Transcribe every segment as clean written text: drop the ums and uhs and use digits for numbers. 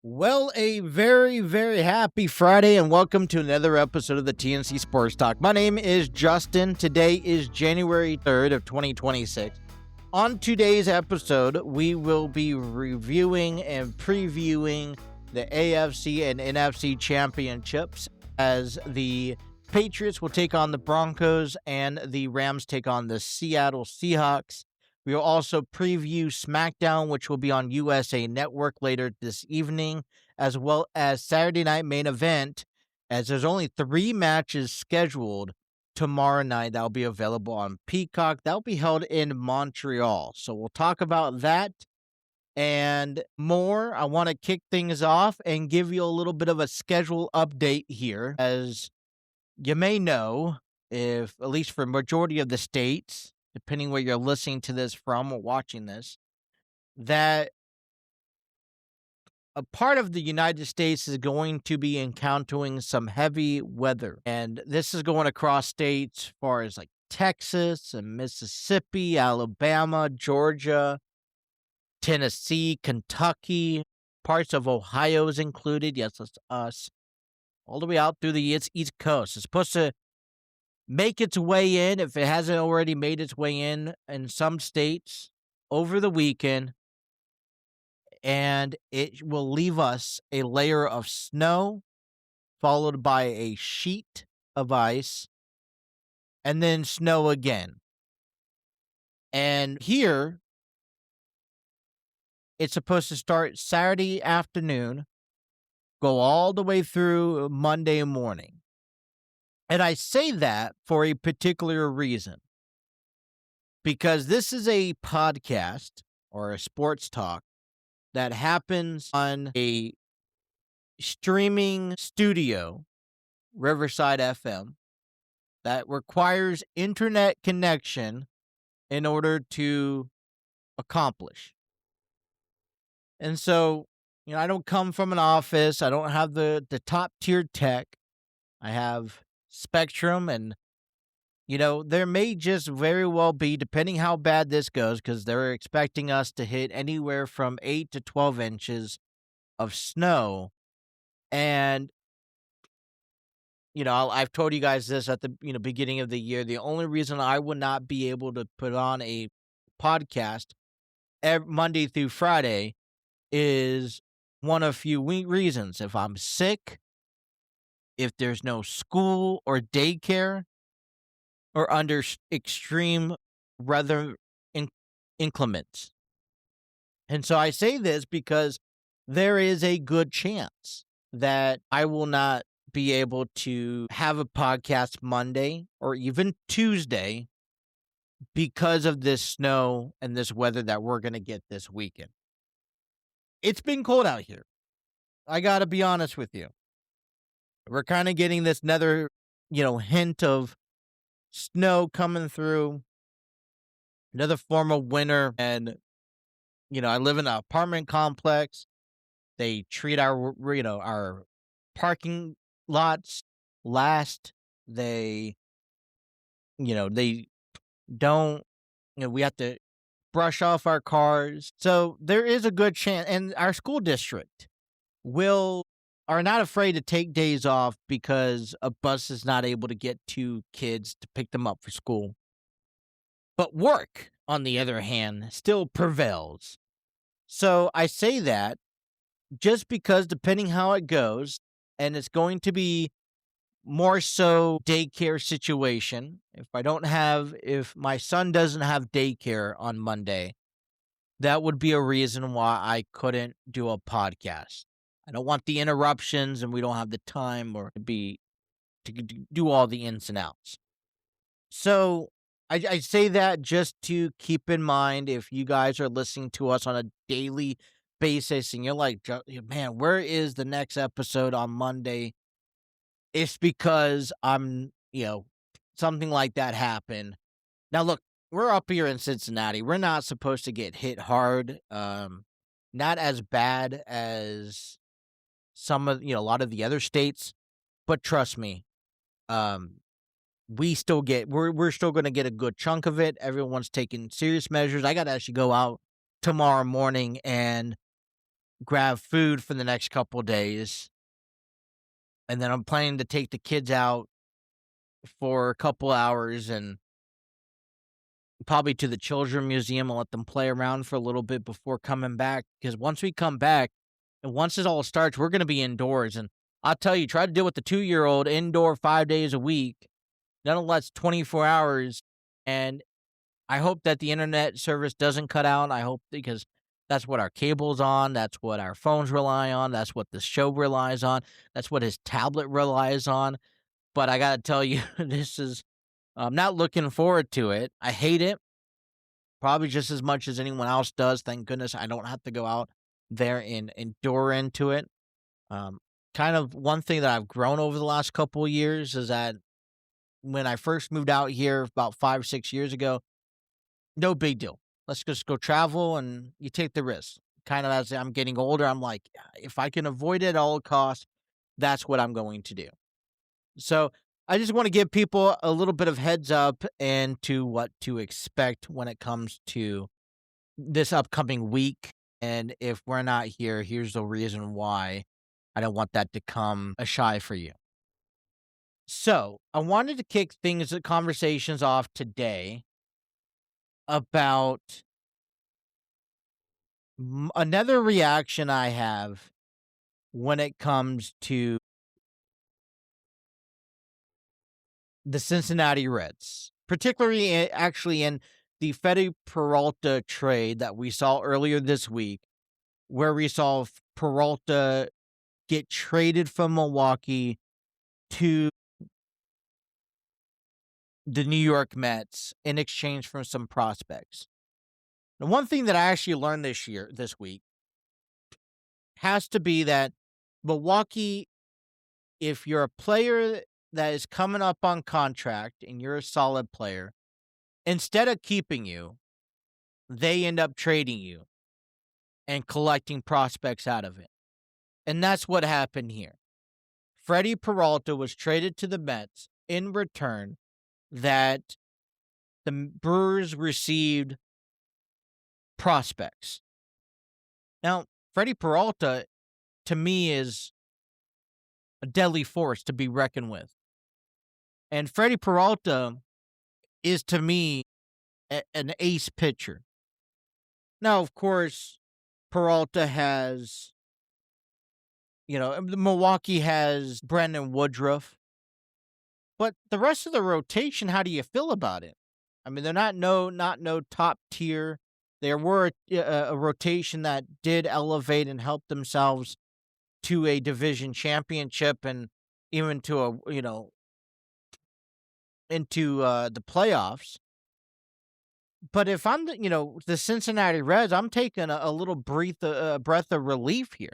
Well, a very, very happy Friday, and welcome to another episode of the TNC Sports Talk. My name is Justin. Today is January 3rd of 2026. On today's episode, we will be reviewing and previewing the AFC and NFC Championships as the Patriots will take on the Broncos and the Rams take on the Seattle Seahawks. We will also preview SmackDown, which will be on USA Network later this evening, as well as Saturday Night Main Event, as there's only 3 matches scheduled tomorrow night that will be available on Peacock. That will be held in Montreal. So we'll talk about that and more. I want to kick things off and give you a little bit of a schedule update here. As you may know, if at least for majority of the states, depending where you're listening to this from or watching this, that a part of the United States is going to be encountering some heavy weather. And this is going across states as far as like Texas and Mississippi, Alabama, Georgia, Tennessee, Kentucky, parts of Ohio is included. Yes, that's us. All the way out through the East Coast. It's supposed to make its way in, if it hasn't already made its way in some states over the weekend, and it will leave us a layer of snow followed by a sheet of ice and then snow again. And here it's supposed to start Saturday afternoon, go all the way through Monday morning. And I say that for a particular reason, because this is a podcast or a sports talk that happens on a streaming studio, Riverside FM, that requires internet connection in order to accomplish. And so, I don't come from an office. I don't have the top tier tech. I have Spectrum, and there may just very well be, depending how bad this goes, because they're expecting us to hit anywhere from 8 to 12 inches of snow. And I've told you guys this at the beginning of the year. The only reason I would not be able to put on a podcast Monday through Friday is one of few reasons. If I'm sick, if there's no school or daycare, or under extreme weather inclements. And so I say this because there is a good chance that I will not be able to have a podcast Monday or even Tuesday because of this snow and this weather that we're going to get this weekend. It's been cold out here. I got to be honest with you. We're kind of getting this another, hint of snow coming through, another form of winter. And, I live in an apartment complex. They treat our parking lots last. They don't, we have to brush off our cars. So there is a good chance, and our school district are not afraid to take days off because a bus is not able to get 2 kids to pick them up for school. But work, on the other hand, still prevails. So I say that just because depending how it goes, and it's going to be more so daycare situation. If my son doesn't have daycare on Monday, that would be a reason why I couldn't do a podcast. I don't want the interruptions, and we don't have the time or to do all the ins and outs. So I say that just to keep in mind if you guys are listening to us on a daily basis and you're like, man, where is the next episode on Monday? It's because I'm, something like that happened. Now, look, we're up here in Cincinnati. We're not supposed to get hit hard. Not as bad as a lot of the other states But trust me, um, we're still going to get a good chunk of it. Everyone's taking serious measures. I got to actually go out tomorrow morning and grab food for the next couple days. And then I'm planning to take the kids out for a couple hours and probably to the Children's Museum and let them play around for a little bit before coming back. Because once we come back and once it all starts, we're going to be indoors. And I'll tell you, try to deal with the 2-year-old indoor 5 days a week, nonetheless 24 hours. And I hope that the internet service doesn't cut out. I hope, because that's what our cable's on. That's what our phones rely on. That's what the show relies on. That's what his tablet relies on. But I got to tell you, I'm not looking forward to it. I hate it, probably just as much as anyone else does. Thank goodness I don't have to go out there and endure into it. Kind of one thing that I've grown over the last couple of years is that when I first moved out here about 5, 6 years ago, no big deal. Let's just go travel and you take the risk. Kind of as I'm getting older, I'm like, if I can avoid it at all costs, that's what I'm going to do. So I just want to give people a little bit of heads up and to what to expect when it comes to this upcoming week. And if we're not here, here's the reason why. I don't want that to come a shy for you. So I wanted to kick conversations off today about another reaction I have when it comes to the Cincinnati Reds, particularly actually in the Freddie Peralta trade that we saw earlier this week, where we saw Peralta get traded from Milwaukee to the New York Mets in exchange for some prospects. The one thing that I actually learned this week, has to be that Milwaukee, if you're a player that is coming up on contract and you're a solid player, instead of keeping you, they end up trading you and collecting prospects out of it. And that's what happened here. Freddie Peralta was traded to the Mets in return that the Brewers received prospects. Now, Freddie Peralta, to me, is a deadly force to be reckoned with. And Freddie Peralta is, to me, an ace pitcher. Now, of course, Peralta has, Milwaukee has Brandon Woodruff. But the rest of the rotation, how do you feel about it? I mean, they're not no top tier. There were a rotation that did elevate and help themselves to a division championship and even to into the playoffs. But if I'm the Cincinnati Reds, I'm taking a little breath of relief here.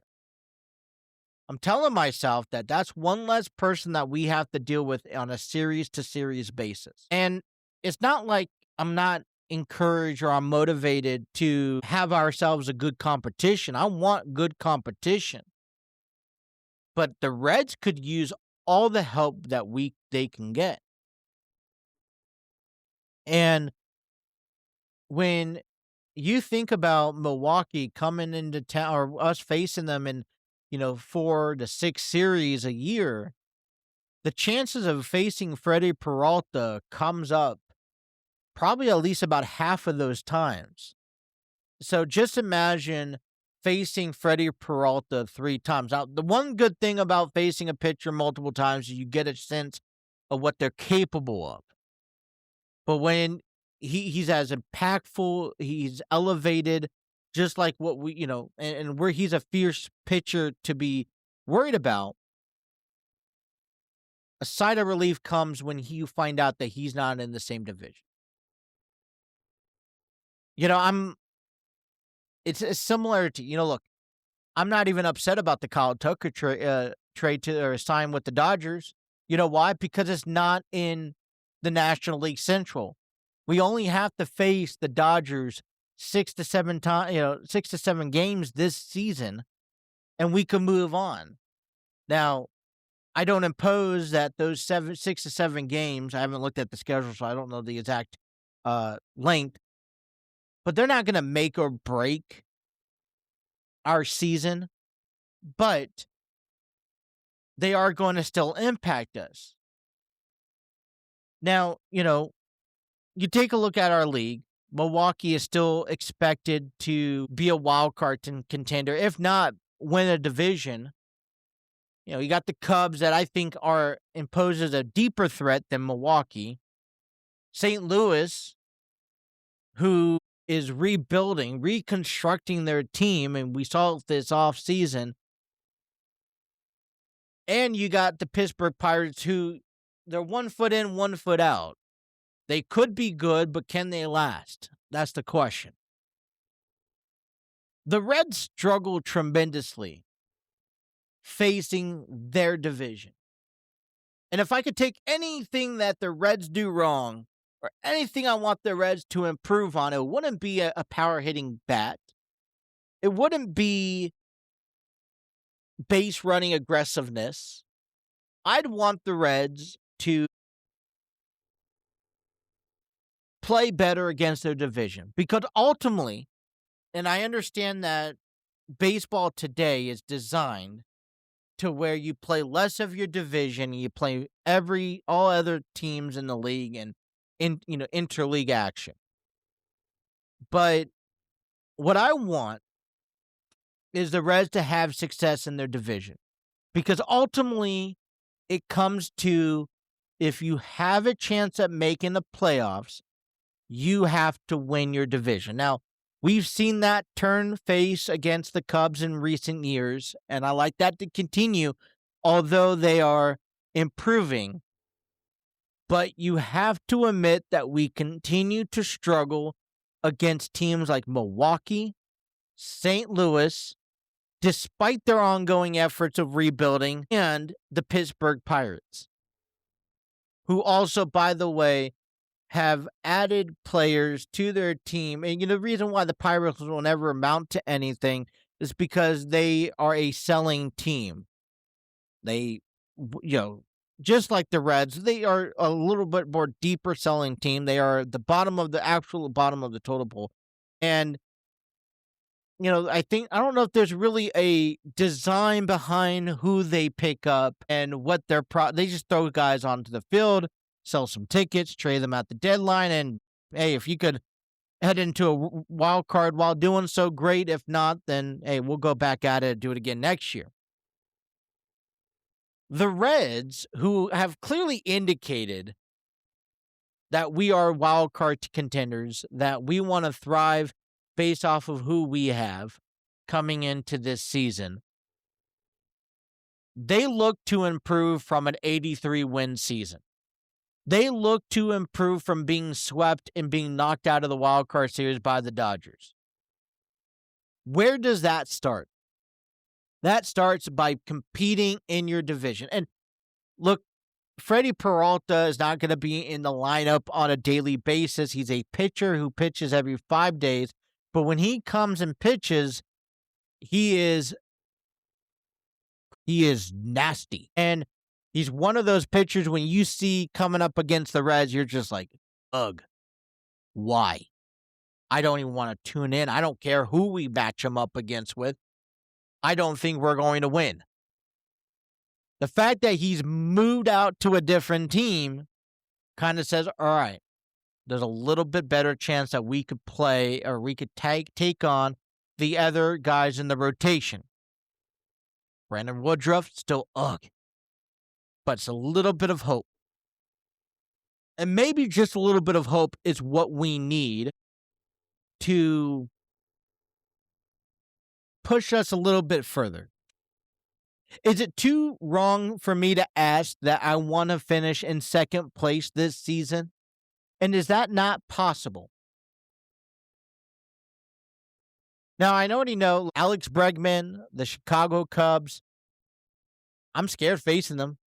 I'm telling myself that that's one less person that we have to deal with on a series-to-series basis. And it's not like I'm not encouraged or I'm motivated to have ourselves a good competition. I want good competition. But the Reds could use all the help that they can get. And when you think about Milwaukee coming into town, or us facing them in 4 to 6 series a year, the chances of facing Freddie Peralta comes up probably at least about half of those times. So just imagine facing Freddie Peralta 3 times. Now, the one good thing about facing a pitcher multiple times is you get a sense of what they're capable of. But when he's as impactful, he's elevated, just like what we, and where he's a fierce pitcher to be worried about, a sigh of relief comes when you find out that he's not in the same division. It's similar to, look, I'm not even upset about the Kyle Tucker trade or sign with the Dodgers. You know why? Because it's not in the National League Central. We only have to face the Dodgers 6 to 7 times, 6 to 7 games this season, and we can move on. Now, I don't impose that those 6 to 7 games. I haven't looked at the schedule, so I don't know the exact length, but they're not going to make or break our season, but they are going to still impact us. Now, you take a look at our league. Milwaukee is still expected to be a wild card contender, if not win a division. You got the Cubs that I think imposes a deeper threat than Milwaukee. St. Louis, who is reconstructing their team, and we saw it this offseason. And you got the Pittsburgh Pirates, who they're 1 foot in, 1 foot out. They could be good, but can they last? That's the question. The Reds struggle tremendously facing their division. And if I could take anything that the Reds do wrong, or anything I want the Reds to improve on, it wouldn't be a power-hitting bat. It wouldn't be base running aggressiveness. I'd want the Reds to play better against their division, because ultimately, and I understand that baseball today is designed to where you play less of your division, you play all other teams in the league and interleague action. But what I want is the Reds to have success in their division, because ultimately it comes to, if you have a chance at making the playoffs, you have to win your division. Now, we've seen that turn face against the Cubs in recent years, and I like that to continue, although they are improving. But you have to admit that we continue to struggle against teams like Milwaukee, St. Louis, despite their ongoing efforts of rebuilding, and the Pittsburgh Pirates, who also, by the way, have added players to their team. And the reason why the Pirates will never amount to anything is because they are a selling team. They, just like the Reds, they are a little bit more deeper selling team. They are the bottom of the total pool. And, I don't know if there's really a design behind who they pick up and what they just throw guys onto the field, sell some tickets, trade them at the deadline, and hey, if you could head into a wild card while doing so, great. If not, then hey, we'll go back at it and do it again next year. The Reds, who have clearly indicated that we are wild card contenders, that we want to thrive based off of who we have coming into this season, they look to improve from an 83-win season. They look to improve from being swept and being knocked out of the wild card series by the Dodgers. Where does that start? That starts by competing in your division. And look, Freddie Peralta is not going to be in the lineup on a daily basis. He's a pitcher who pitches every 5 days. But when he comes and pitches, he is nasty. And he's one of those pitchers when you see coming up against the Reds, you're just like, ugh, why? I don't even want to tune in. I don't care who we match him up against with. I don't think we're going to win. The fact that he's moved out to a different team kind of says, all right, there's a little bit better chance that we could play, or we could take on the other guys in the rotation. Brandon Woodruff, still ugh. But it's a little bit of hope. And maybe just a little bit of hope is what we need to push us a little bit further. Is it too wrong for me to ask that I want to finish in second place this season? And is that not possible? Now, I already know Alex Bregman, the Chicago Cubs. I'm scared facing them.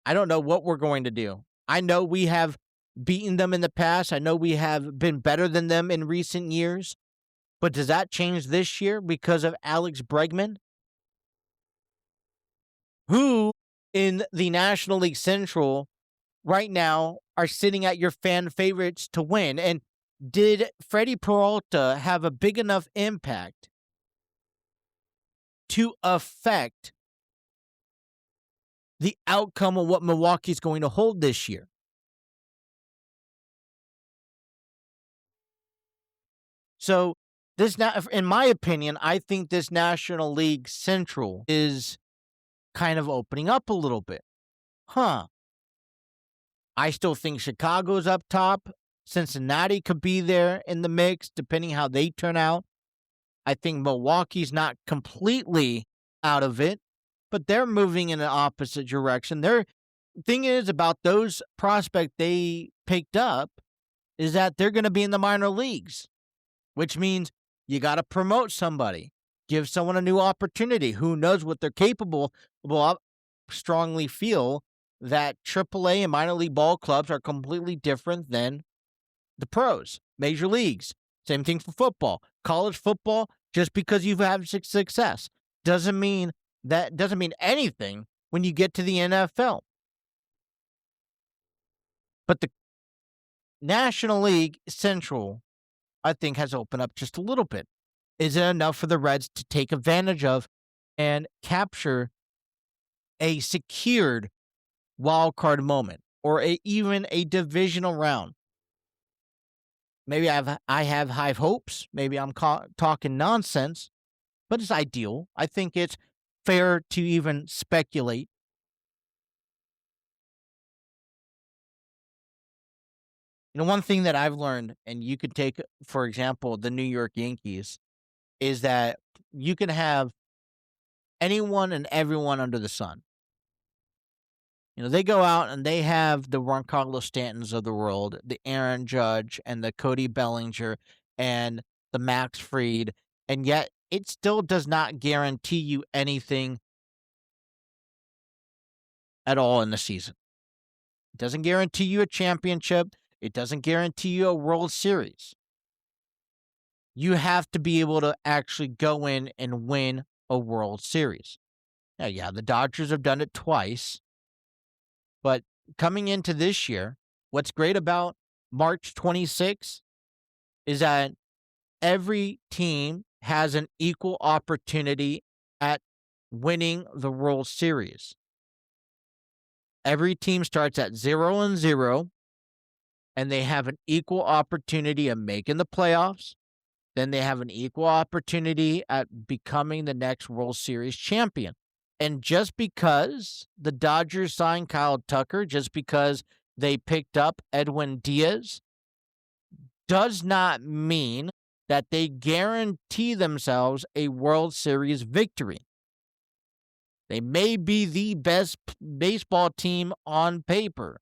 I don't know what we're going to do. I know we have beaten them in the past. I know we have been better than them in recent years. But does that change this year because of Alex Bregman, who in the National League Central right now are sitting at your fan favorites to win. And did Freddie Peralta have a big enough impact to affect the outcome of what Milwaukee's going to hold this year? So in my opinion, I think this National League Central is kind of opening up a little bit. I still think Chicago's up top. Cincinnati could be there in the mix, depending how they turn out. I think Milwaukee's not completely out of it, but they're moving in the opposite direction. The thing is about those prospects they picked up is that they're going to be in the minor leagues, which means you got to promote somebody, give someone a new opportunity. Who knows what they're capable of? I strongly feel that AAA and minor league ball clubs are completely different than the pros, major leagues. Same thing for football. College football, just because you've had success doesn't mean anything when you get to the NFL. But the National League Central, I think, has opened up just a little bit. Is it enough for the Reds to take advantage of and capture a secured wild card moment or even a divisional round? Maybe I have high hopes. Maybe I'm talking nonsense, but it's ideal. I think it's fair to even speculate. One thing that I've learned, and you could take, for example, the New York Yankees, is that you can have anyone and everyone under the sun. They go out and they have the Giancarlo Stantons of the world, the Aaron Judge and the Cody Bellinger and the Max Fried, and yet it still does not guarantee you anything at all in the season. It doesn't guarantee you a championship. It doesn't guarantee you a World Series. You have to be able to actually go in and win a World Series. Now, yeah, the Dodgers have done it twice. But coming into this year, what's great about March 26th is that every team has an equal opportunity at winning the World Series. Every team starts at 0-0, and they have an equal opportunity of making the playoffs. Then they have an equal opportunity at becoming the next World Series champion. And just because the Dodgers signed Kyle Tucker, just because they picked up Edwin Diaz, does not mean that they guarantee themselves a World Series victory. They may be the best baseball team on paper,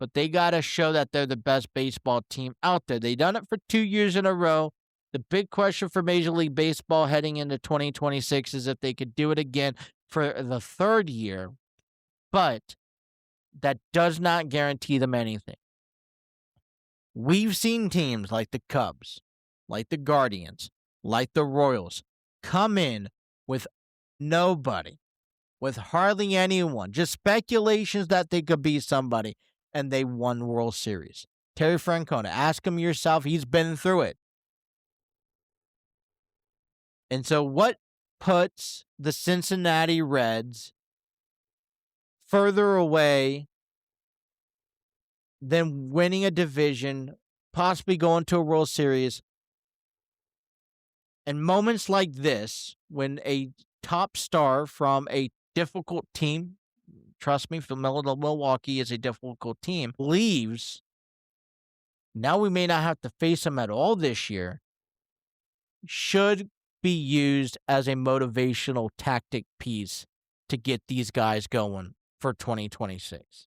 but they got to show that they're the best baseball team out there. They've done it for 2 years in a row. The big question for Major League Baseball heading into 2026 is if they could do it again for the third year, but that does not guarantee them anything. We've seen teams like the Cubs, like the Guardians, like the Royals come in with nobody, with hardly anyone, just speculations that they could be somebody, and they won World Series. Terry Francona, ask him yourself, he's been through it. And so what puts the Cincinnati Reds further away than winning a division, possibly going to a World Series? And moments like this, when a top star from a difficult team, trust me, Milwaukee is a difficult team, leaves, now we may not have to face them at all this year, should be used as a motivational tactic piece to get these guys going for 2026.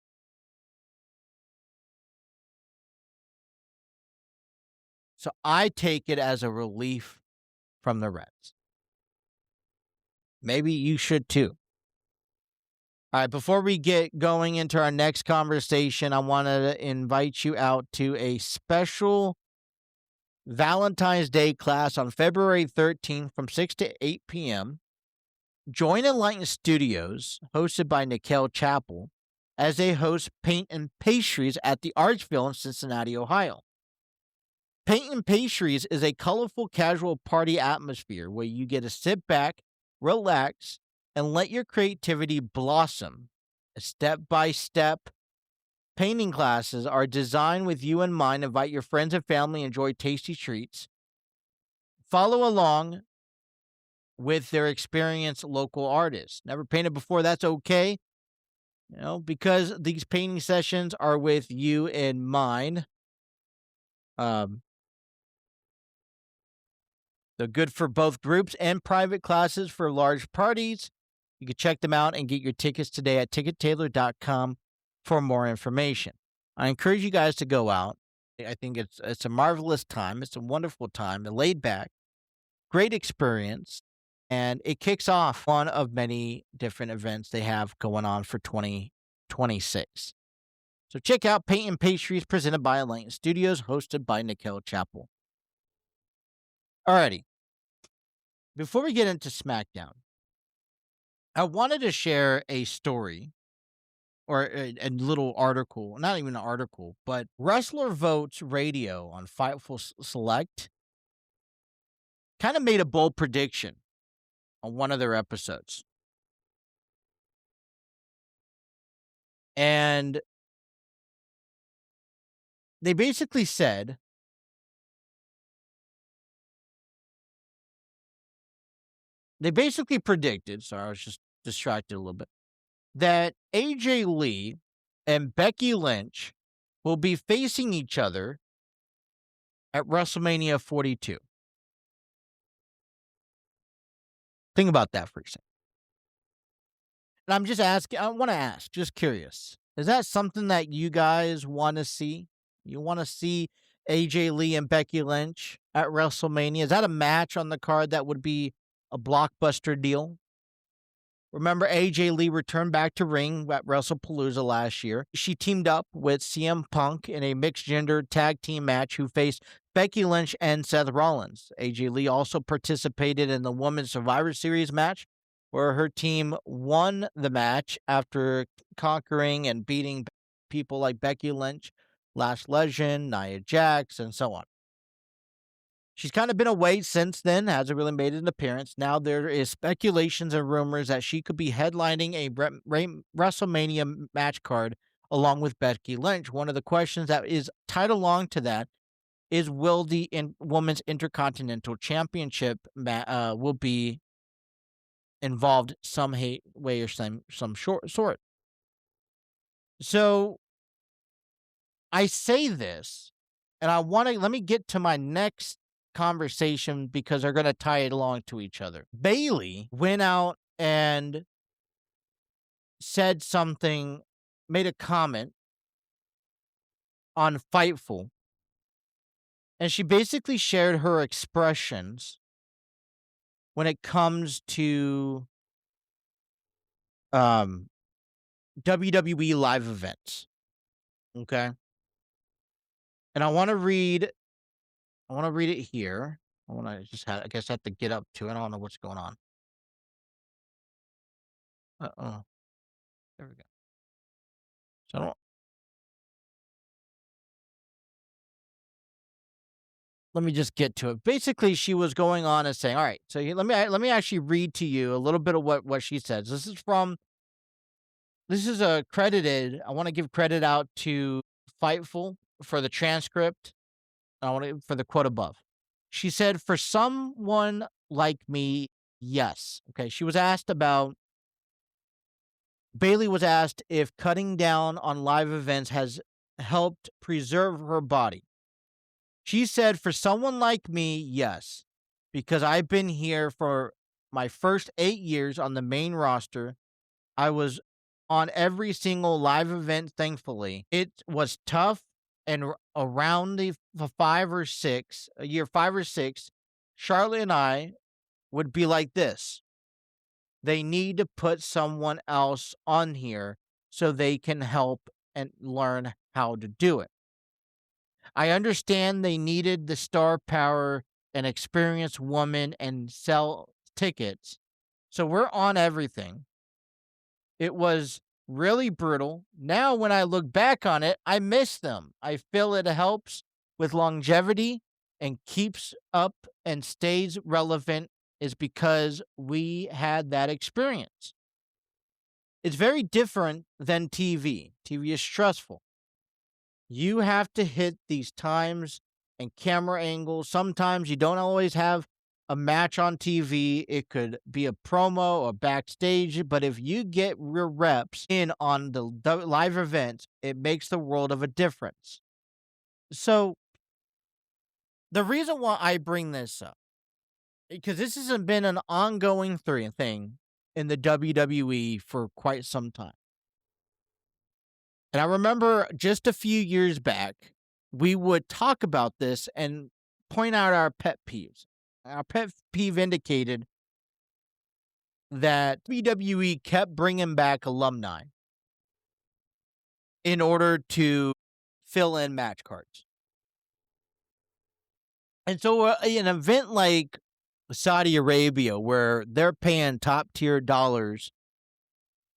So I take it as a relief from the Reds. Maybe you should too. All right, before we get going into our next conversation, I want to invite you out to a special Valentine's Day class on February 13th from 6 to 8 p.m. Join Enlighten Studios, hosted by Nikhil Chappell, as they host Paint and Pastries at the Archville in Cincinnati, Ohio. Paint and Pastries is a colorful, casual party atmosphere where you get to sit back, relax, and let your creativity blossom. Step-by-step painting classes are designed with you in mind. Invite your friends and family, enjoy tasty treats. Follow along with their experienced local artists. Never painted before, that's okay. Because these painting sessions are with you in mind. They're good for both groups and private classes for large parties. You can check them out and get your tickets today at tickettailor.com for more information. I encourage you guys to go out. I think it's a marvelous time. It's a wonderful time. They're laid back, great experience, and it kicks off one of many different events they have going on for 2026. So check out Paint and Pastries presented by Enlighten Studios, hosted by Nikhil Chappell. Alrighty. Before we get into SmackDown, I wanted to share a story or a little article, not even an article, but Wrestler Votes Radio on Fightful Select kind of made a bold prediction on one of their episodes. And they basically said predicted, sorry, I was just distracted a little bit, that AJ Lee and Becky Lynch will be facing each other at WrestleMania 42. Think about that for a second. And I'm just asking, I want to ask, just curious, is that something that you guys want to see? You want to see AJ Lee and Becky Lynch at WrestleMania? Is that a match on the card that would be a blockbuster deal? Remember, AJ Lee returned back to ring at WrestlePalooza last year. She teamed up with CM Punk in a mixed-gender tag team match who faced Becky Lynch and Seth Rollins. AJ Lee also participated in the Women's Survivor Series match, where her team won the match after conquering and beating people like Becky Lynch, Lash Legend, Nia Jax, and so on. She's kind of been away since then, hasn't really made an appearance. Now there is speculations and rumors that she could be headlining a WrestleMania match card along with Becky Lynch. One of the questions that is tied along to that is, will the Women's Intercontinental Championship will be involved some way or some sort? So I say this, and let me get to my next conversation because they're going to tie it along to each other. Bayley went out and said something, made a comment on Fightful, and she basically shared her expressions when it comes to WWE live events. Okay? And I want to read it here. I guess I have to get up to it. I don't know what's going on. Uh-oh. There we go. So let me just get to it. Basically, she was going on and saying, all right, so let me actually read to you a little bit of what she says. This is credited. I want to give credit out to Fightful for the transcript. For the quote above. She said, for someone like me, yes. Okay. Bayley was asked if cutting down on live events has helped preserve her body. She said, for someone like me, yes, because I've been here for my first 8 years on the main roster. I was on every single live event, thankfully. It was tough, and around year 5 or 6, Charlotte and I would be like this. They need to put someone else on here so they can help and learn how to do it. I understand they needed the star power and experienced woman and sell tickets. So we're on everything. It was really brutal. Now, when I look back on it, I miss them. I feel it helps with longevity and keeps up and stays relevant is because we had that experience. It's very different than TV. TV is stressful. You have to hit these times and camera angles. Sometimes you don't always have a match on TV. It could be a promo or backstage. But if you get your reps in on the live events, it makes the world of a difference. So the reason why I bring this up, because this hasn't been an ongoing thing in the WWE for quite some time. And I remember just a few years back, we would talk about this and point out our pet peeves. Our pet peeve indicated that WWE kept bringing back alumni in order to fill in match cards. And so an event like Saudi Arabia, where they're paying top tier dollars,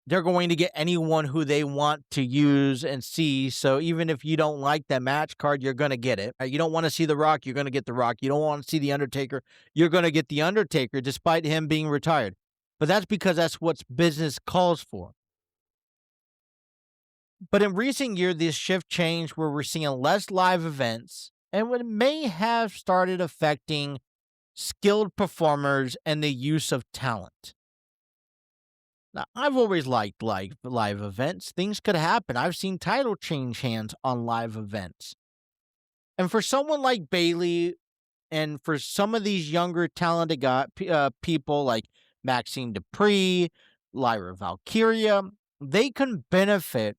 they're going to get anyone who they want to use and see. So even if you don't like that match card, you're going to get it. You don't want to see The Rock, you're going to get The Rock. You don't want to see The Undertaker, you're going to get The Undertaker, despite him being retired. But that's because that's what business calls for. But in recent years, this shift changed where we're seeing less live events, and it may have started affecting skilled performers and the use of talent. Now, I've always liked live events. Things could happen. I've seen title change hands on live events. And for someone like Bayley, and for some of these younger talented people like Maxine Dupree, Lyra Valkyria, they can benefit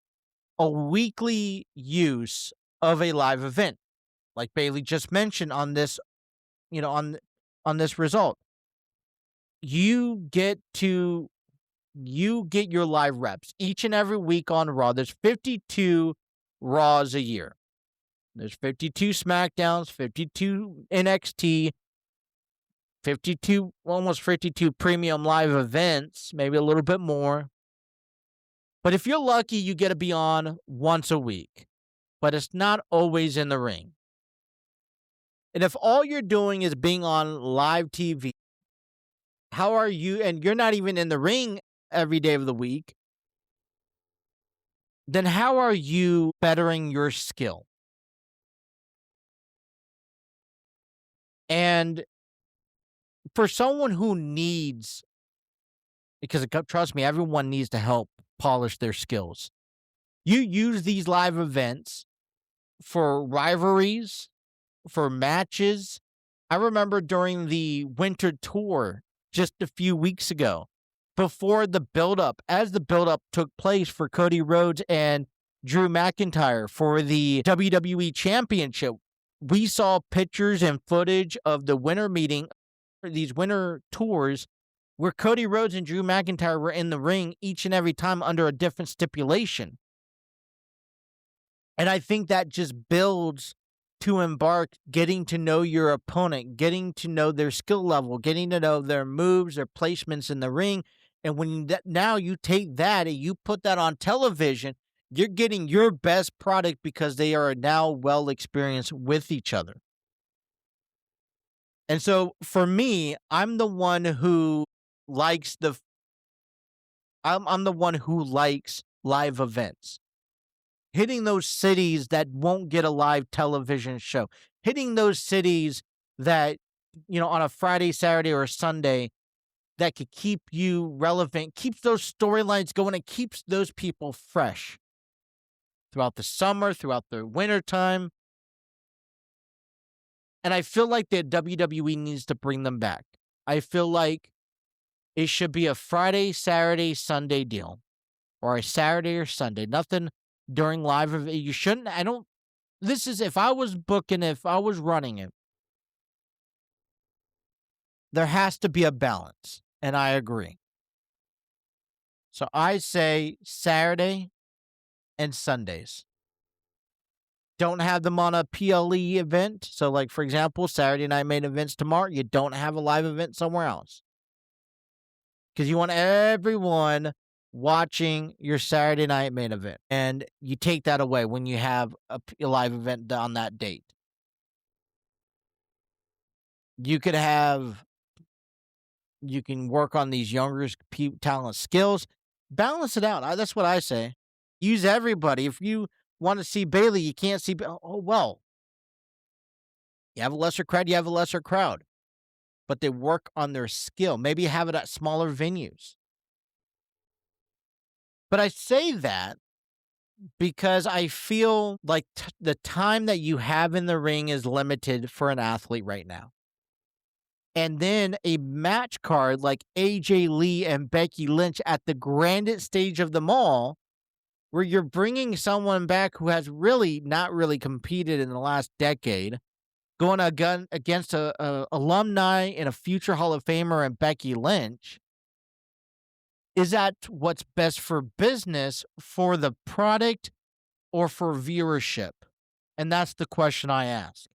a weekly use of a live event, like Bayley just mentioned on this, on this result. You get your live reps each and every week on Raw. There's 52 Raws a year. There's 52 SmackDowns, 52 NXT, almost 52 premium live events, maybe a little bit more. But if you're lucky, you get to be on once a week. But it's not always in the ring. And if all you're doing is being on live TV, how are you, and you're not even in the ring every day of the week, then how are you bettering your skill? And for someone who needs, because trust me, everyone needs to help polish their skills. You use these live events for rivalries, for matches. I remember during the winter tour just a few weeks ago, before the buildup, as the buildup took place for Cody Rhodes and Drew McIntyre for the WWE Championship, we saw pictures and footage of the winter meeting, these winter tours, where Cody Rhodes and Drew McIntyre were in the ring each and every time under a different stipulation. And I think that just builds to embark, getting to know your opponent, getting to know their skill level, getting to know their moves, their placements in the ring. And when now you take that and you put that on television, you're getting your best product because they are now well experienced with each other. And so for me, I'm the one who likes I'm the one who likes live events. Hitting those cities that won't get a live television show. Hitting those cities that, on a Friday, Saturday, or Sunday that could keep you relevant, keeps those storylines going, and keeps those people fresh throughout the summer, throughout the winter time. And I feel like the WWE needs to bring them back. I feel like it should be a Friday, Saturday, Sunday deal, or a Saturday or Sunday. Nothing during live event. You shouldn't. This is, if I was booking, if I was running it, there has to be a balance. And I agree. So I say Saturday and Sundays. Don't have them on a PLE event. So, like, for example, Saturday night main events tomorrow, you don't have a live event somewhere else. because you want everyone watching your Saturday night main event. And you take that away when you have a live event on that date. You could have, you can work on these younger talent skills, balance it out. That's what I say. Use everybody. If you want to see Bailey, you can't see. Oh, well, you have a lesser crowd, you have a lesser crowd, but they work on their skill. Maybe have it at smaller venues. But I say that because I feel like the time that you have in the ring is limited for an athlete right now. And then a match card like AJ Lee and Becky Lynch at the grandest stage of them all, where you're bringing someone back who has really not really competed in the last decade, going against a alumni and a future Hall of Famer and Becky Lynch. Is that what's best for business, for the product, or for viewership? And that's the question I ask.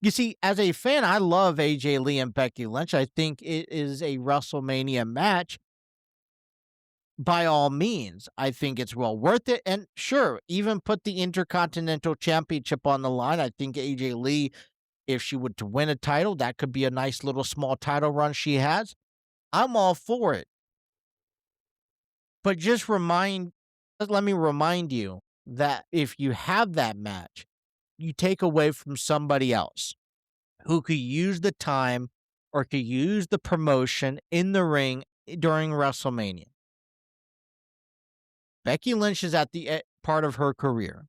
You see, as a fan, I love AJ Lee and Becky Lynch. I think it is a WrestleMania match. By all means, I think it's well worth it. And sure, even put the Intercontinental Championship on the line. I think AJ Lee, if she would to win a title, that could be a nice little small title run she has. I'm all for it. But just let me remind you that if you have that match, you take away from somebody else who could use the time or could use the promotion in the ring during WrestleMania. Becky Lynch is at the part of her career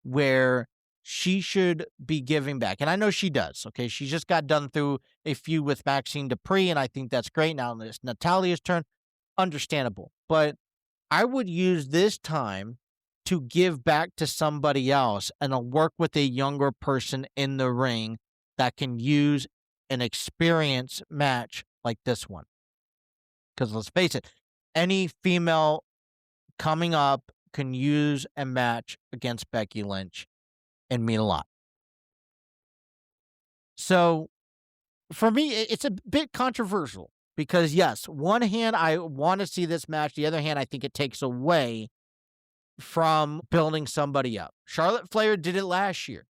where she should be giving back. And I know she does, okay? She just got done through a feud with Maxine Dupree, and I think that's great. Now it's Natalia's turn. Understandable. But I would use this time to give back to somebody else and work with a younger person in the ring that can use an experience match like this one. Because let's face it, any female coming up can use a match against Becky Lynch and mean a lot. So for me, it's a bit controversial because, yes, one hand, I want to see this match. The other hand, I think it takes away from building somebody up. Charlotte Flair did it last year.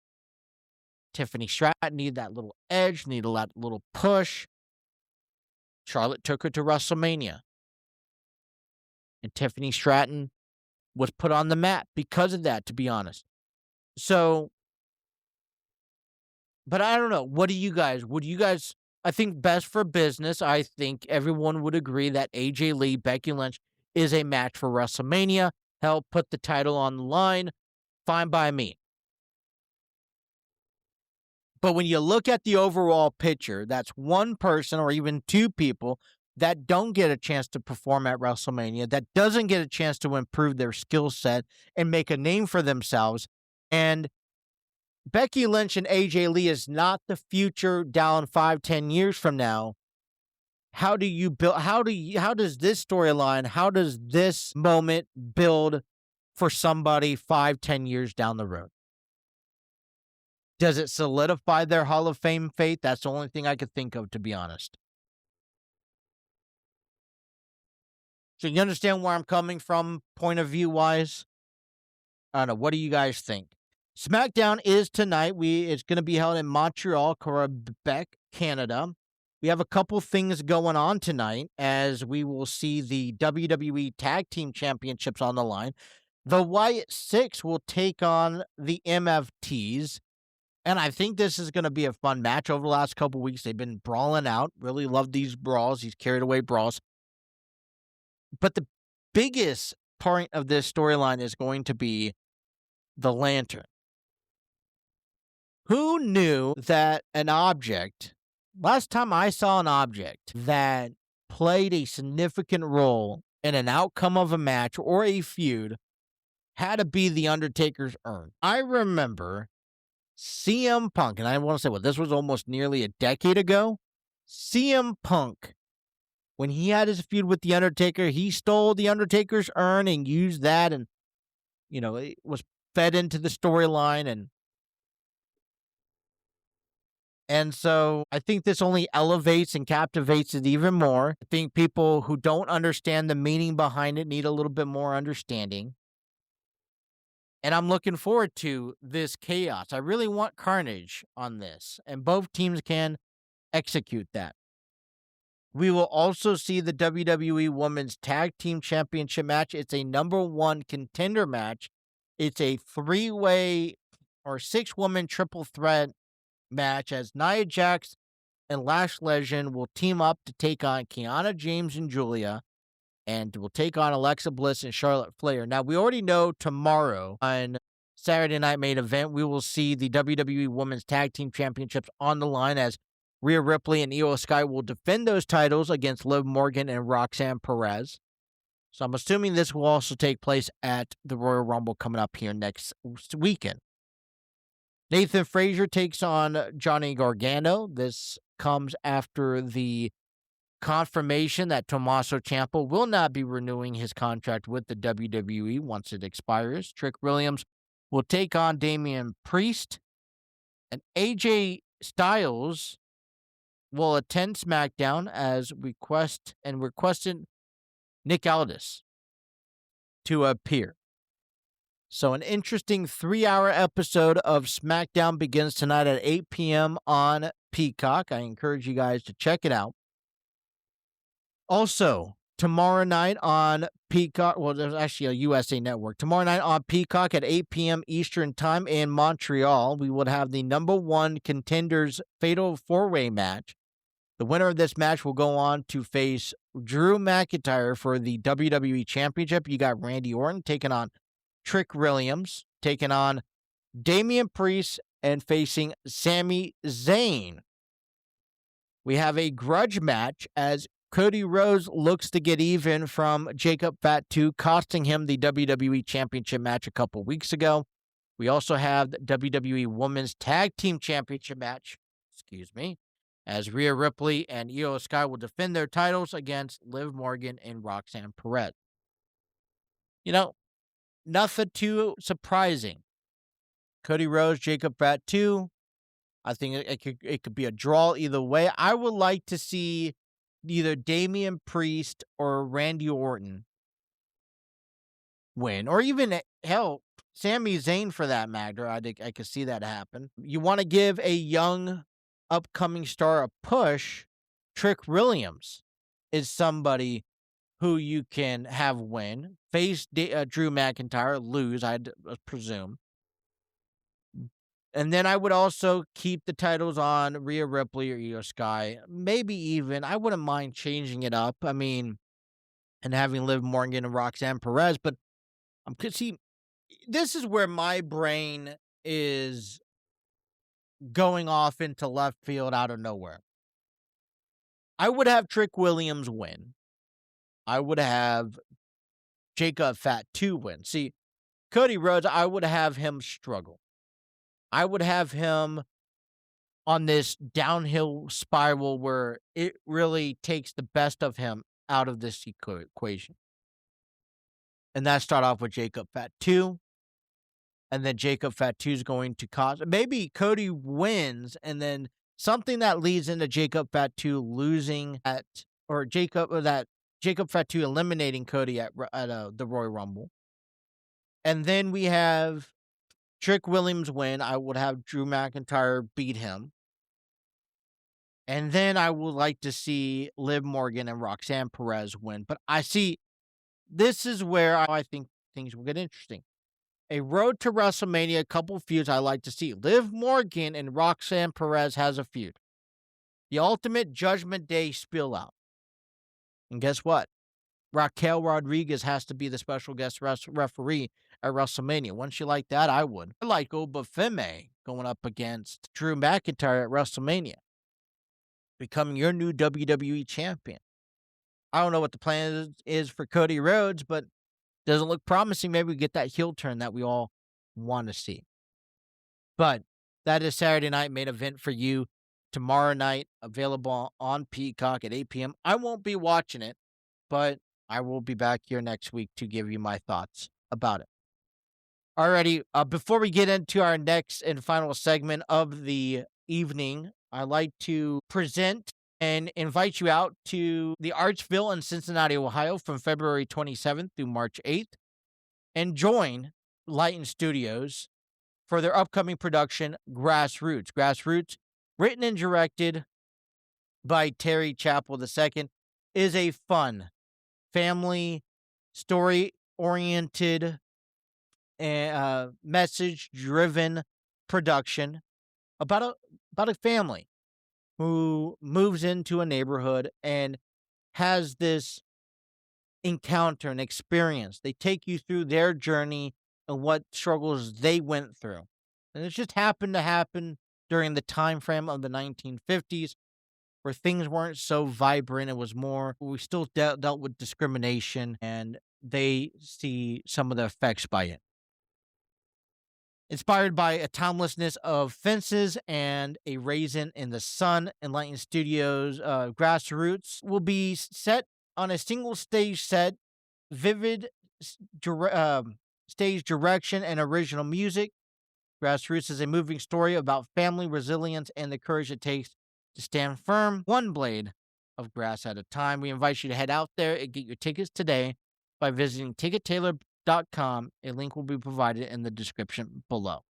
Tiffany Stratton needed that little edge, needed that little push. Charlotte took her to WrestleMania. And Tiffany Stratton was put on the map because of that, to be honest. So, but I don't know. Would you guys, I think best for business, I think everyone would agree that AJ Lee, Becky Lynch is a match for WrestleMania. Help put the title on the line. Fine by me. But when you look at the overall picture, that's one person or even two people that don't get a chance to perform at WrestleMania, that doesn't get a chance to improve their skill set and make a name for themselves. And Becky Lynch and AJ Lee is not the future down 5-10 years from now. How do you build, how does this storyline, how does this moment build for somebody 5-10 years down the road? Does it solidify their Hall of Fame fate? That's the only thing I could think of, to be honest. So you understand where I'm coming from, point of view wise? I don't know. What do you guys think? SmackDown is tonight. It's going to be held in Montreal, Quebec, Canada. We have a couple things going on tonight as we will see the WWE Tag Team Championships on the line. The Wyatt Six will take on the MFTs. And I think this is going to be a fun match. Over the last couple weeks, they've been brawling out. Really love these brawls, these carried away brawls. But the biggest part of this storyline is going to be the lantern. Who knew that an object, last time I saw an object that played a significant role in an outcome of a match or a feud, had to be the Undertaker's urn. I remember CM Punk, and I want to say, this was almost nearly a decade ago. CM Punk, when he had his feud with the Undertaker, he stole the Undertaker's urn and used that, and it was fed into the storyline. And And so I think this only elevates and captivates it even more. I think people who don't understand the meaning behind it need a little bit more understanding. And I'm looking forward to this chaos. I really want carnage on this, and both teams can execute that. We will also see the WWE Women's Tag Team Championship match. It's a number one contender match. It's a three-way or six-woman triple threat match as Nia Jax and Lash Legend will team up to take on Kiana James and Julia, and will take on Alexa Bliss and Charlotte Flair. Now, we already know tomorrow on Saturday Night Main Event, we will see the WWE Women's Tag Team Championships on the line as Rhea Ripley and Io Sky will defend those titles against Liv Morgan and Roxanne Perez. So I'm assuming this will also take place at the Royal Rumble coming up here next weekend. Nathan Frazier takes on Johnny Gargano. This comes after the confirmation that Tommaso Ciampa will not be renewing his contract with the WWE once it expires. Trick Williams will take on Damian Priest, and AJ Styles will attend SmackDown as requested Nick Aldis to appear. So an interesting 3-hour episode of SmackDown begins tonight at 8 p.m. on Peacock. I encourage you guys to check it out. Also, tomorrow night on Peacock, well, there's actually a USA Network. Tomorrow night on Peacock at 8 p.m. Eastern Time in Montreal, we will have the number one contenders fatal four-way match. The winner of this match will go on to face Drew McIntyre for the WWE Championship. You got Randy Orton taking on Trick Williams, taking on Damian Priest, and facing Sami Zayn. We have a grudge match as Cody Rhodes looks to get even from Jacob Fatu, costing him the WWE Championship match a couple weeks ago. We also have the WWE Women's Tag Team Championship match, as Rhea Ripley and Io Sky will defend their titles against Liv Morgan and Roxanne Perez. You know, nothing too surprising. Cody Rhodes, Jacob Fatu. I think it could be a draw either way. I would like to see either Damian Priest or Randy Orton win, or even, hell, Sami Zayn for that matter. I think I could see that happen. You want to give a young, upcoming star a push. Trick Williams is somebody who you can have win, face Drew McIntyre, lose, I'd presume. And then I would also keep the titles on Rhea Ripley or Io Sky. Maybe even, I wouldn't mind changing it up. I mean, and having Liv Morgan and Roxanne Perez. But this is where my brain is going off into left field out of nowhere. I would have Trick Williams win. I would have Jacob Fatu win. See, Cody Rhodes, I would have him struggle. I would have him on this downhill spiral where it really takes the best of him out of this equation. And that start off with Jacob Fatu. And then Jacob Fatu is going to cause, maybe Cody wins, and then something that leads into Jacob Fatu losing that Jacob Fatu eliminating Cody at the Royal Rumble. And then we have Trick Williams win. I would have Drew McIntyre beat him. And then I would like to see Liv Morgan and Roxanne Perez win. But this is where I think things will get interesting. A road to WrestleMania, a couple feuds I like to see. Liv Morgan and Roxanne Perez has a feud. The Ultimate Judgment Day spill out. And guess what? Raquel Rodriguez has to be the special guest referee at WrestleMania. Wouldn't you like that? I would. I like Obafemi going up against Drew McIntyre at WrestleMania, becoming your new WWE champion. I don't know what the plan is for Cody Rhodes, but doesn't look promising. Maybe we get that heel turn that we all want to see. But that is Saturday Night Main Event for you. Tomorrow night, available on Peacock at 8 p.m. I won't be watching it, but I will be back here next week to give you my thoughts about it. Alrighty, before we get into our next and final segment of the evening, I'd like to present and invite you out to the Artsville in Cincinnati, Ohio from February 27th through March 8th and join Lighton Studios for their upcoming production, Grassroots. Grassroots, written and directed by Terry Chappell II, is a fun, family, story-oriented, message-driven production about a family who moves into a neighborhood and has this encounter and experience. They take you through their journey and what struggles they went through. And it just happened to happen during the time frame of the 1950s where things weren't so vibrant. It was more, we still dealt with discrimination, and they see some of the effects by it. Inspired by a timelessness of fences and a raisin in the sun, Enlightened Studios Grassroots will be set on a single stage set, vivid stage direction, and original music. Grassroots is a moving story about family, resilience, and the courage it takes to stand firm, one blade of grass at a time. We invite you to head out there and get your tickets today by visiting tickettailor.com. A link will be provided in the description below.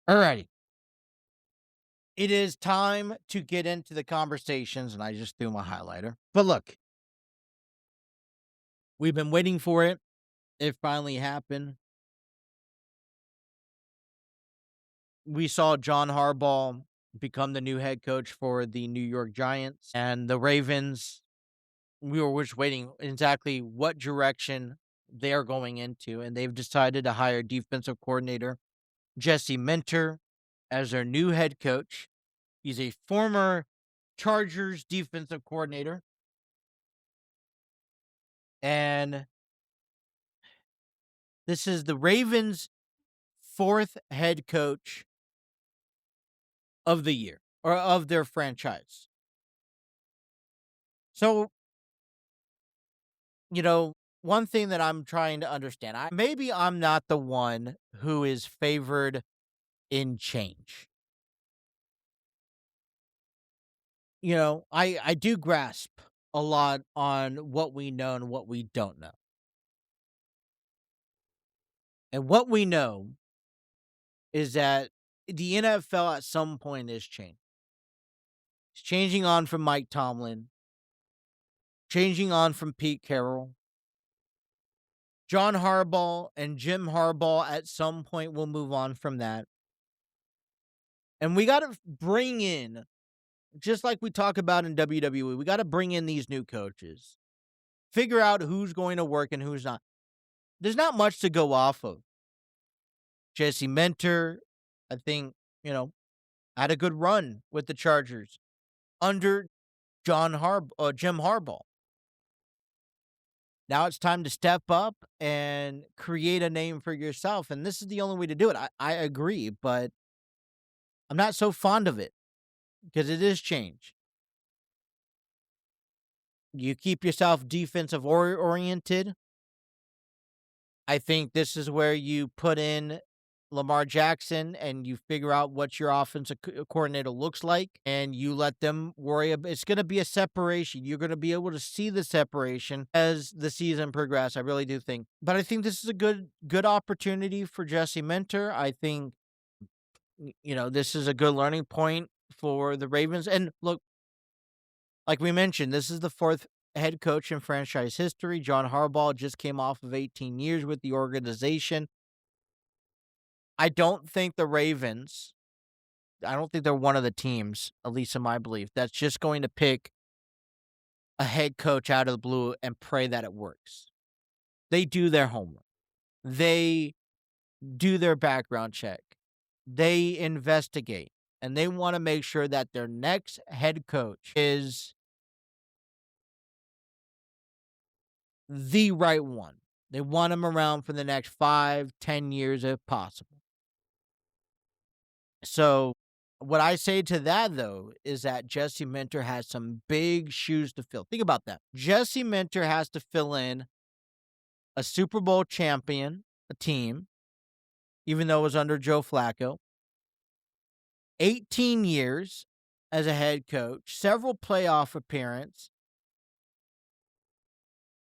Alrighty. It is time to get into the conversations, and I just threw my highlighter. But look, we've been waiting for it. It finally happened. We saw John Harbaugh become the new head coach for the New York Giants, and the Ravens. We were just waiting exactly what direction they're going into, and they've decided to hire defensive coordinator Jesse Minter as their new head coach. He's a former Chargers defensive coordinator, and this is the Ravens' fourth head coach of the year, or of their franchise. So, one thing that I'm trying to understand, maybe I'm not the one who is favored in change. I do grasp a lot on what we know and what we don't know. And what we know is that the NFL at some point is changing. It's changing on from Mike Tomlin, changing on from Pete Carroll. John Harbaugh and Jim Harbaugh at some point will move on from that. And we got to bring in, just like we talk about in WWE, we got to bring in these new coaches. Figure out who's going to work and who's not. There's not much to go off of. Jesse Minter, I think, had a good run with the Chargers under Jim Harbaugh. Now it's time to step up and create a name for yourself. And this is the only way to do it. I agree, but I'm not so fond of it because it is change. You keep yourself defensive oriented. I think this is where you put in Lamar Jackson and you figure out what your offensive coordinator looks like, and you let them worry about. It's going to be a separation. You're going to be able to see the separation as the season progresses. I really do think. But I think this is a good opportunity for Jesse Minter. I think, this is a good learning point for the Ravens. And look, like we mentioned, this is the fourth head coach in franchise history. John Harbaugh just came off of 18 years with the organization. I don't think the Ravens, I don't think they're one of the teams, at least in my belief, that's just going to pick a head coach out of the blue and pray that it works. They do their homework. They do their background check. They investigate. And they want to make sure that their next head coach is the right one. They want him around for the next 5-10 years if possible. So what I say to that, though, is that Jesse Minter has some big shoes to fill. Think about that. Jesse Minter has to fill in a Super Bowl champion, a team, even though it was under Joe Flacco. 18 years as a head coach, several playoff appearances.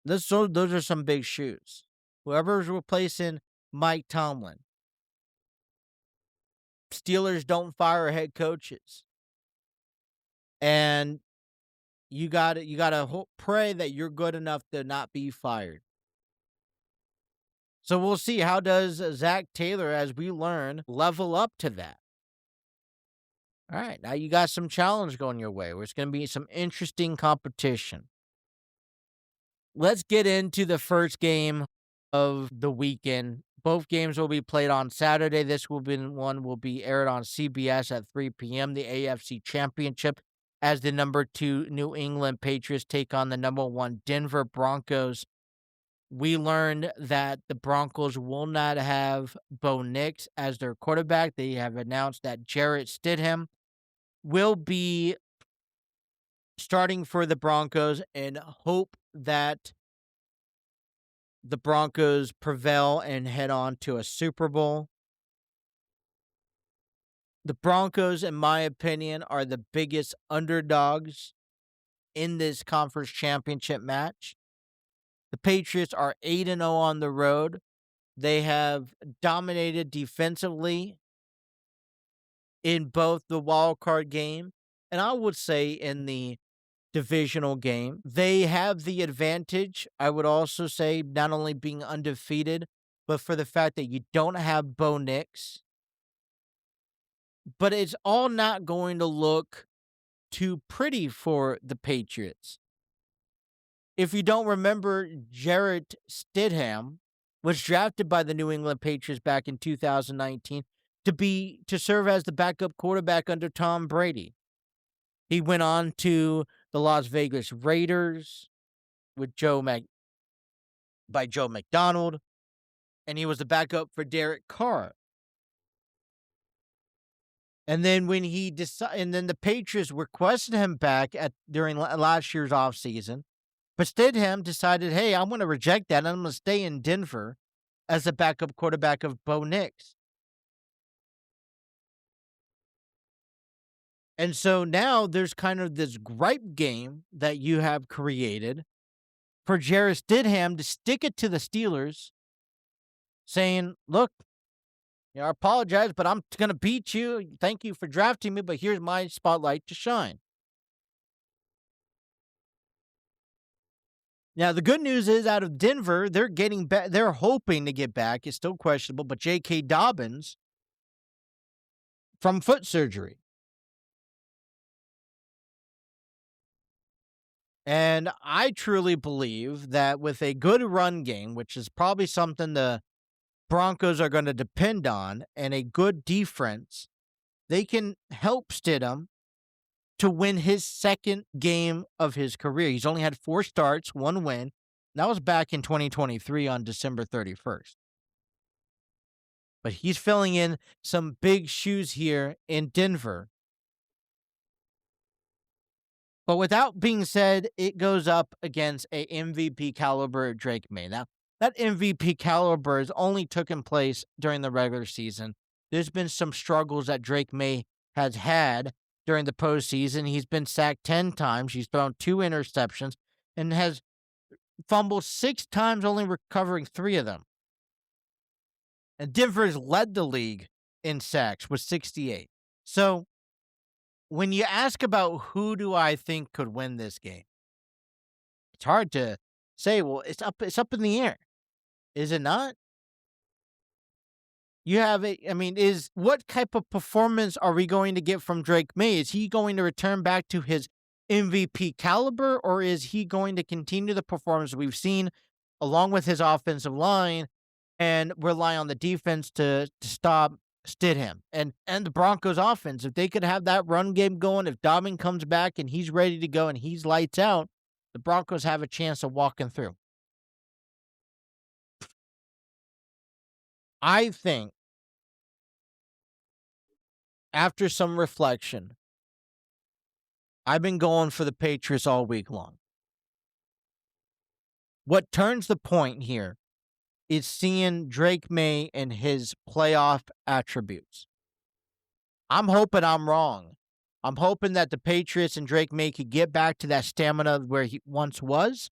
Those are some big shoes. Whoever's replacing Mike Tomlin. Steelers don't fire head coaches. And you got to pray that you're good enough to not be fired. So we'll see, how does Zach Taylor, as we learn, level up to that. All right, now you got some challenge going your way, where it's going to be some interesting competition. Let's get into the first game of the weekend. Both games will be played on Saturday. This one will be aired on CBS at 3 p.m. The AFC Championship, as the number 2 New England Patriots take on the number 1 Denver Broncos. We learned that the Broncos will not have Bo Nix as their quarterback. They have announced that Jarrett Stidham will be starting for the Broncos, and hope that the Broncos prevail and head on to a Super Bowl. The Broncos, in my opinion, are the biggest underdogs in this conference championship match. The Patriots are 8-0 on the road. They have dominated defensively in both the wild card game and I would say in the divisional game. They have the advantage, I would also say, not only being undefeated, but for the fact that you don't have Bo Nix. But it's all not going to look too pretty for the Patriots. If you don't remember, Jarrett Stidham was drafted by the New England Patriots back in 2019 to serve as the backup quarterback under Tom Brady. He went on to the Las Vegas Raiders with Joe McDonald, and he was the backup for Derek Carr. And then when the Patriots requested him back during last year's offseason, but Stidham decided, hey, I'm going to reject that, and I'm going to stay in Denver as the backup quarterback of Bo Nix. And so now there's kind of this gripe game that you have created for Jarrett Stidham to stick it to the Steelers, saying, look, I apologize, but I'm going to beat you. Thank you for drafting me, but here's my spotlight to shine. Now, the good news is out of Denver, they're getting back. They're hoping to get back. It's still questionable, but J.K. Dobbins from foot surgery. And I truly believe that with a good run game, which is probably something the Broncos are going to depend on, and a good defense, they can help Stidham to win his second game of his career. He's only had 4 starts, 1 win. That was back in 2023 on December 31st. But he's filling in some big shoes here in Denver. But without being said, it goes up against a MVP caliber Drake May. Now, that MVP caliber has only taken place during the regular season. There's been some struggles that Drake May has had during the postseason. He's been sacked 10 times. He's thrown 2 interceptions and has fumbled 6 times, only recovering 3 of them. And Denver has led the league in sacks with 68. So when you ask about who do I think could win this game, it's hard to say, well, it's up in the air. Is it not? You have what type of performance are we going to get from Drake May? Is he going to return back to his MVP caliber, or is he going to continue the performance we've seen along with his offensive line and rely on the defense to stop Stidham and the Broncos offense? If they could have that run game going, if Dobbin comes back and he's ready to go and he's lights out, the Broncos have a chance of walking through. I think after some reflection, I've been going for the Patriots all week long. What turns the point here is seeing Drake May and his playoff attributes. I'm hoping I'm wrong. I'm hoping that the Patriots and Drake May could get back to that stamina where he once was.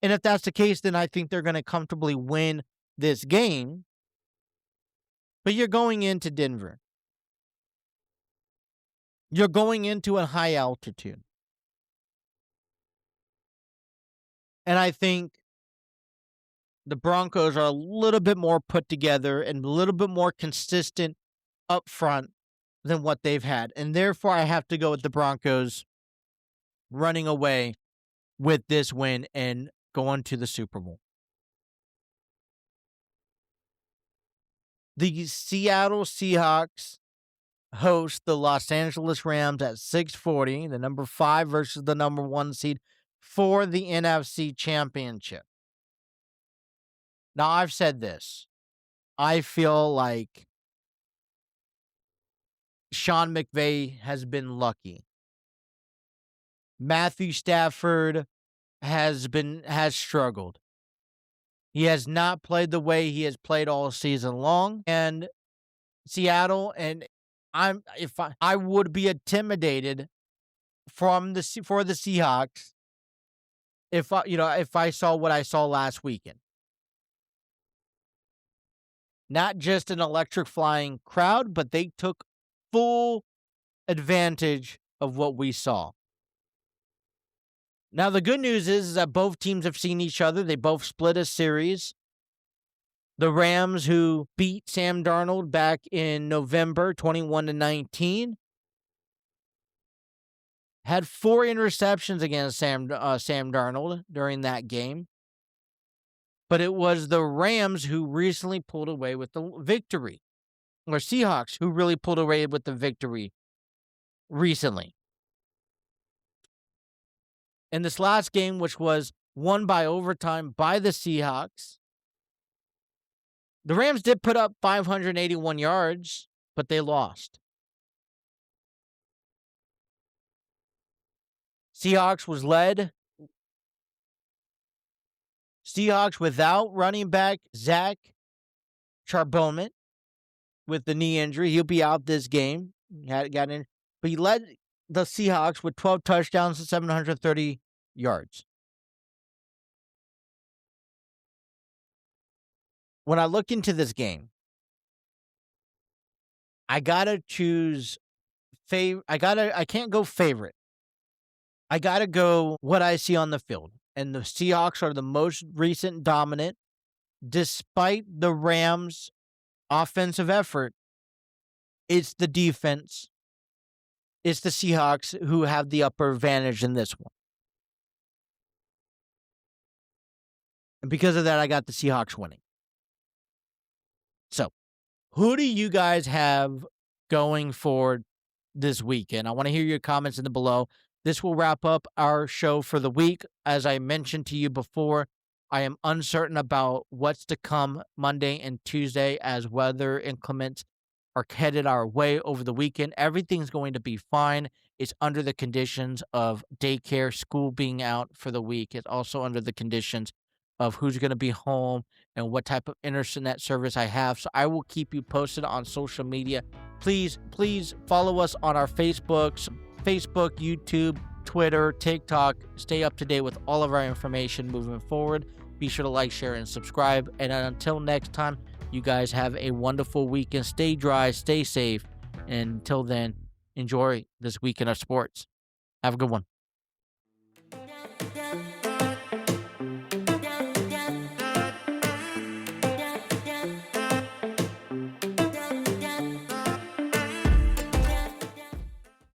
And if that's the case, then I think they're going to comfortably win this game. But you're going into Denver. You're going into a high altitude. And I think the Broncos are a little bit more put together and a little bit more consistent up front than what they've had. And therefore, I have to go with the Broncos running away with this win and going to the Super Bowl. The Seattle Seahawks host the Los Angeles Rams at 6:40, the number 5 versus the number 1 seed for the NFC Championship. Now, I've said this. I feel like Sean McVay has been lucky. Matthew Stafford has struggled. He has not played the way he has played all season long. And Seattle, and I would be intimidated for the Seahawks if I saw what I saw last weekend. Not just an electric flying crowd, but they took full advantage of what we saw. Now, the good news is that both teams have seen each other. They both split a series. The Rams, who beat Sam Darnold back in November 21-19, had 4 interceptions against Sam Darnold during that game. But it was the Rams who recently pulled away with the victory. Or Seahawks who really pulled away with the victory recently. In this last game, which was won by overtime by the Seahawks, the Rams did put up 581 yards, but they lost. Seahawks without running back Zach Charbonnet with the knee injury. He'll be out this game. But he led the Seahawks with 12 touchdowns and 730 yards. When I look into this game, I gotta choose I can't go favorite. I gotta go what I see on the field. And the Seahawks are the most recent dominant. Despite the Rams' offensive effort, it's the defense. It's the Seahawks who have the upper advantage in this one. And because of that, I got the Seahawks winning. So, who do you guys have going forward this weekend? I want to hear your comments in the below. This will wrap up our show for the week. As I mentioned to you before, I am uncertain about what's to come Monday and Tuesday as weather inclements are headed our way over the weekend. Everything's going to be fine. It's under the conditions of daycare, school being out for the week. It's also under the conditions of who's going to be home and what type of internet service I have. So I will keep you posted on social media. Please follow us on our Facebook, YouTube, Twitter, TikTok. Stay up to date with all of our information moving forward. Be sure to like, share, and subscribe. And until next time, you guys have a wonderful weekend. Stay dry, stay safe. And until then, enjoy this weekend of sports. Have a good one.